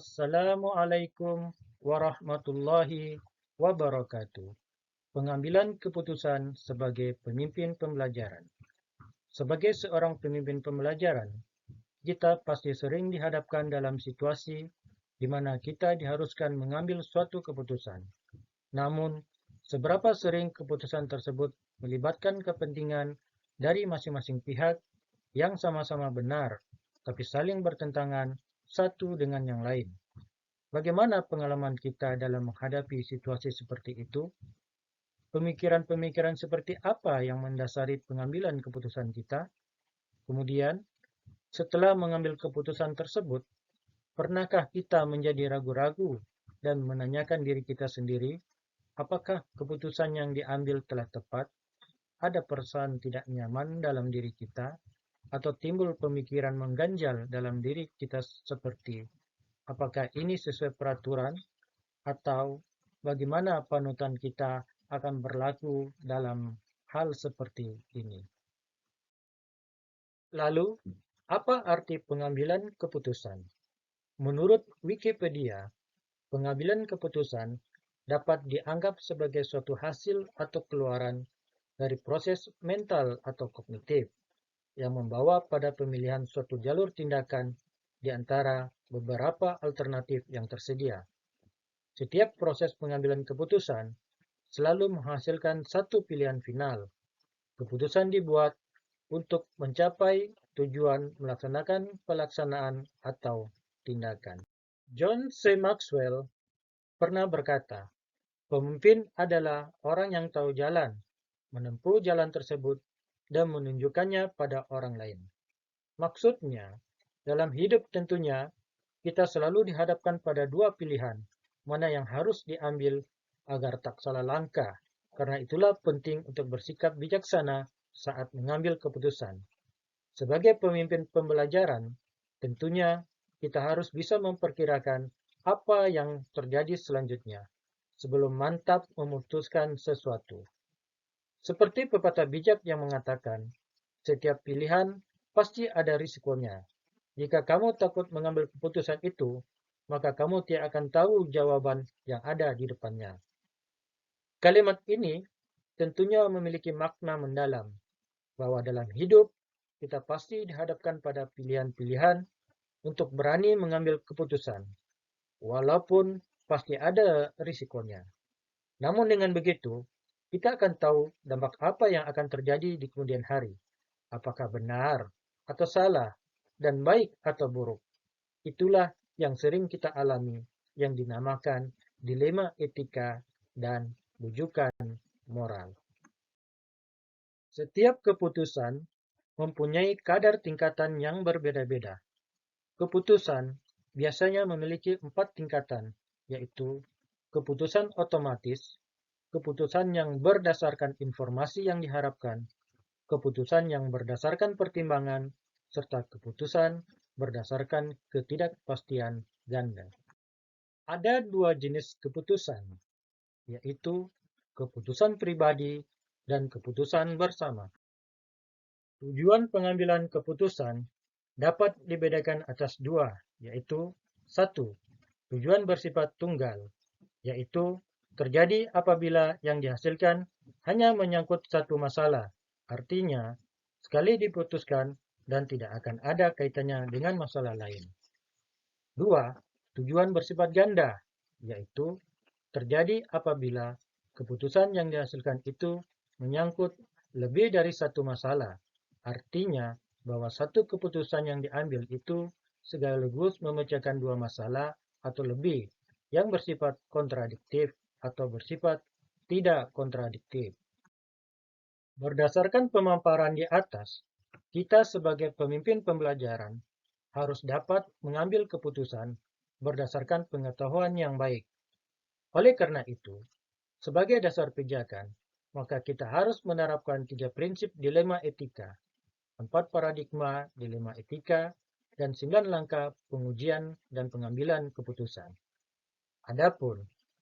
Assalamualaikum warahmatullahi wabarakatuh. Pengambilan keputusan sebagai pemimpin pembelajaran. Sebagai seorang pemimpin pembelajaran, kita pasti sering dihadapkan dalam situasi di mana kita diharuskan mengambil suatu keputusan. Namun, seberapa sering keputusan tersebut melibatkan kepentingan dari masing-masing pihak yang sama-sama benar, tapi saling bertentangan satu dengan yang lain. Bagaimana pengalaman kita dalam menghadapi situasi seperti itu? Pemikiran-pemikiran seperti apa yang mendasari pengambilan keputusan kita? Kemudian, setelah mengambil keputusan tersebut, pernahkah kita menjadi ragu-ragu dan menanyakan diri kita sendiri, apakah keputusan yang diambil telah tepat? Ada perasaan tidak nyaman dalam diri kita, atau timbul pemikiran mengganjal dalam diri kita seperti apakah ini sesuai peraturan atau bagaimana panutan kita akan berlaku dalam hal seperti ini. Lalu, apa arti pengambilan keputusan? Menurut Wikipedia, pengambilan keputusan dapat dianggap sebagai suatu hasil atau keluaran dari proses mental atau kognitif yang membawa pada pemilihan suatu jalur tindakan di antara beberapa alternatif yang tersedia. Setiap proses pengambilan keputusan selalu menghasilkan satu pilihan final. Keputusan dibuat untuk mencapai tujuan melaksanakan pelaksanaan atau tindakan. John C. Maxwell pernah berkata, pemimpin adalah orang yang tahu jalan, menempuh jalan tersebut, dan menunjukkannya pada orang lain. Maksudnya, dalam hidup tentunya, kita selalu dihadapkan pada dua pilihan, mana yang harus diambil agar tak salah langkah. Karena itulah penting untuk bersikap bijaksana saat mengambil keputusan. Sebagai pemimpin pembelajaran, tentunya kita harus bisa memperkirakan apa yang terjadi selanjutnya sebelum mantap memutuskan sesuatu. Seperti pepatah bijak yang mengatakan, setiap pilihan pasti ada risikonya. Jika kamu takut mengambil keputusan itu, maka kamu tidak akan tahu jawaban yang ada di depannya. Kalimat ini tentunya memiliki makna mendalam, bahwa dalam hidup kita pasti dihadapkan pada pilihan-pilihan untuk berani mengambil keputusan, walaupun pasti ada risikonya. Namun dengan begitu, kita akan tahu dampak apa yang akan terjadi di kemudian hari, apakah benar atau salah, dan baik atau buruk. Itulah yang sering kita alami, yang dinamakan dilema etika dan bujukan moral. Setiap keputusan mempunyai kadar tingkatan yang berbeda-beda. Keputusan biasanya memiliki 4 tingkatan, yaitu keputusan otomatis, keputusan yang berdasarkan informasi yang diharapkan, keputusan yang berdasarkan pertimbangan, serta keputusan berdasarkan ketidakpastian ganda. Ada dua jenis keputusan, yaitu keputusan pribadi dan keputusan bersama. Tujuan pengambilan keputusan dapat dibedakan atas dua, yaitu satu, tujuan bersifat tunggal, yaitu terjadi apabila yang dihasilkan hanya menyangkut satu masalah, artinya sekali diputuskan dan tidak akan ada kaitannya dengan masalah lain. Dua, tujuan bersifat ganda, yaitu terjadi apabila keputusan yang dihasilkan itu menyangkut lebih dari satu masalah, artinya bahwa satu keputusan yang diambil itu sekaligus memecahkan dua masalah atau lebih yang bersifat kontradiktif atau bersifat tidak kontradiktif. Berdasarkan pemaparan di atas, kita sebagai pemimpin pembelajaran harus dapat mengambil keputusan berdasarkan pengetahuan yang baik. Oleh karena itu, sebagai dasar pijakan, maka kita harus menerapkan 3 prinsip dilema etika, 4 paradigma dilema etika, dan 9 langkah pengujian dan pengambilan keputusan. Adapun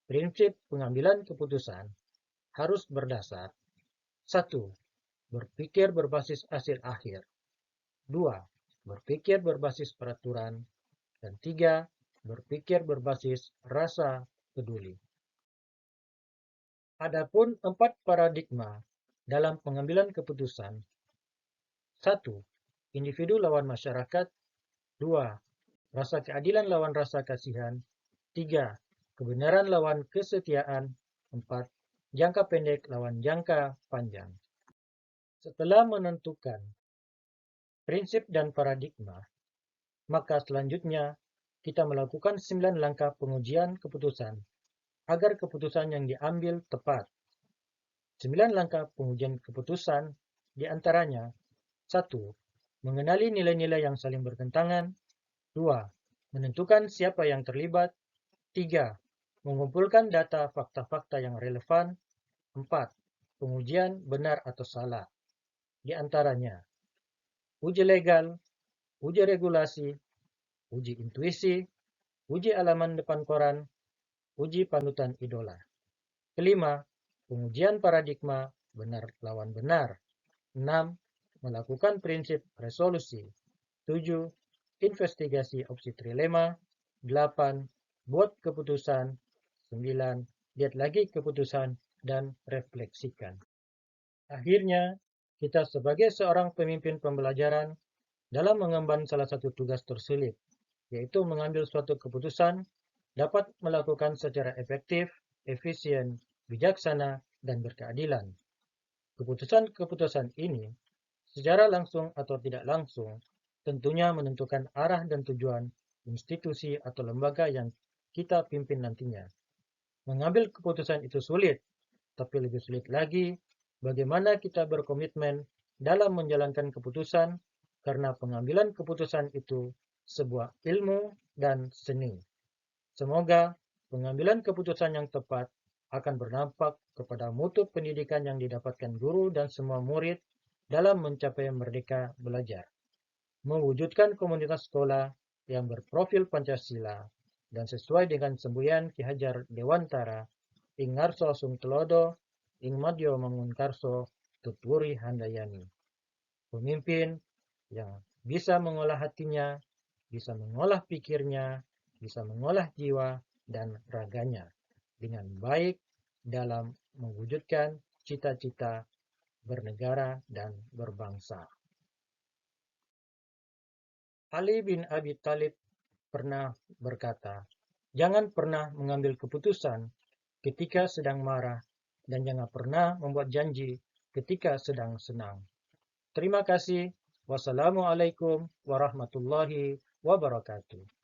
prinsip pengambilan keputusan harus berdasar 1. Berpikir berbasis hasil akhir. 2. Berpikir berbasis peraturan. Dan 3. berpikir berbasis rasa peduli. Adapun 4 paradigma dalam pengambilan keputusan. 1. Individu lawan masyarakat. 2. Rasa keadilan lawan rasa kasihan. 3. Kebenaran lawan kesetiaan. 4. Jangka pendek lawan jangka panjang. Setelah menentukan prinsip dan paradigma, maka selanjutnya kita melakukan 9 langkah pengujian keputusan agar keputusan yang diambil tepat. 9 langkah pengujian keputusan diantaranya: 1. Mengenali nilai-nilai yang saling bertentangan. 2. Menentukan siapa yang terlibat. 3. Mengumpulkan data fakta-fakta yang relevan. 4. Pengujian benar atau salah. Di antaranya, uji legal, uji regulasi, uji intuisi, uji halaman depan koran, uji panutan idola. Kelima, pengujian paradigma benar lawan benar. 6. Melakukan prinsip resolusi. 7. Investigasi opsi trilema. 8. Buat keputusan. 9. Lihat lagi keputusan dan refleksikan. Akhirnya, kita sebagai seorang pemimpin pembelajaran dalam mengemban salah satu tugas tersulit, yaitu mengambil suatu keputusan, dapat melakukan secara efektif, efisien, bijaksana, dan berkeadilan. Keputusan-keputusan ini, secara langsung atau tidak langsung, tentunya menentukan arah dan tujuan institusi atau lembaga yang kita pimpin nantinya. Mengambil keputusan itu sulit, tapi lebih sulit lagi bagaimana kita berkomitmen dalam menjalankan keputusan, karena pengambilan keputusan itu sebuah ilmu dan seni. Semoga pengambilan keputusan yang tepat akan berdampak kepada mutu pendidikan yang didapatkan guru dan semua murid dalam mencapai merdeka belajar, mewujudkan komunitas sekolah yang berprofil Pancasila dan sesuai dengan semboyan Ki Hajar Dewantara, ing ngarso sung telodo, ing madyo mangunkarso, tuturi handayani. Pemimpin yang bisa mengolah hatinya, bisa mengolah pikirnya, bisa mengolah jiwa dan raganya dengan baik dalam mewujudkan cita-cita bernegara dan berbangsa. Ali bin Abi Thalib pernah berkata, "Jangan pernah mengambil keputusan ketika sedang marah, dan jangan pernah membuat janji ketika sedang senang." Terima kasih. Wassalamualaikum warahmatullahi wabarakatuh.